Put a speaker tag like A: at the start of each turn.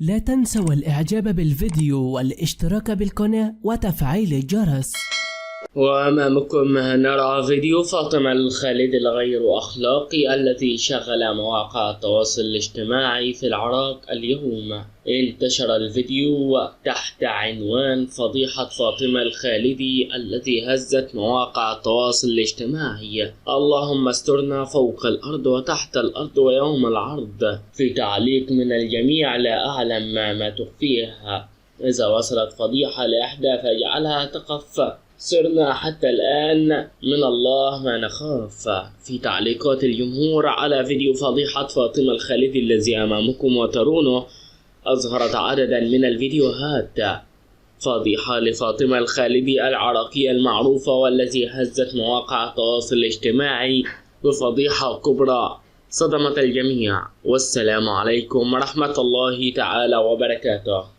A: لا تنسوا الإعجاب بالفيديو والاشتراك بالقناة وتفعيل الجرس.
B: وأمامكم نرى فيديو فاطمة الخالدي الغير أخلاقي الذي شغل مواقع التواصل الاجتماعي في العراق اليوم. انتشر الفيديو تحت عنوان فضيحة فاطمة الخالدي التي هزت مواقع التواصل الاجتماعي، اللهم استرنا فوق الأرض وتحت الأرض ويوم العرض. في تعليق من الجميع: لا أعلم ما تخفيها، إذا وصلت فضيحة لإحدى فاجعلها تقف، صرنا حتى الآن من الله ما نخاف. في تعليقات الجمهور على فيديو فضيحة فاطمة الخالدي الذي أمامكم وترونه، أظهرت عددا من الفيديوهات فضيحة لفاطمة الخالدي العراقية المعروفة والتي هزت مواقع التواصل الاجتماعي بفضيحة كبرى صدمت الجميع. والسلام عليكم ورحمة الله تعالى وبركاته.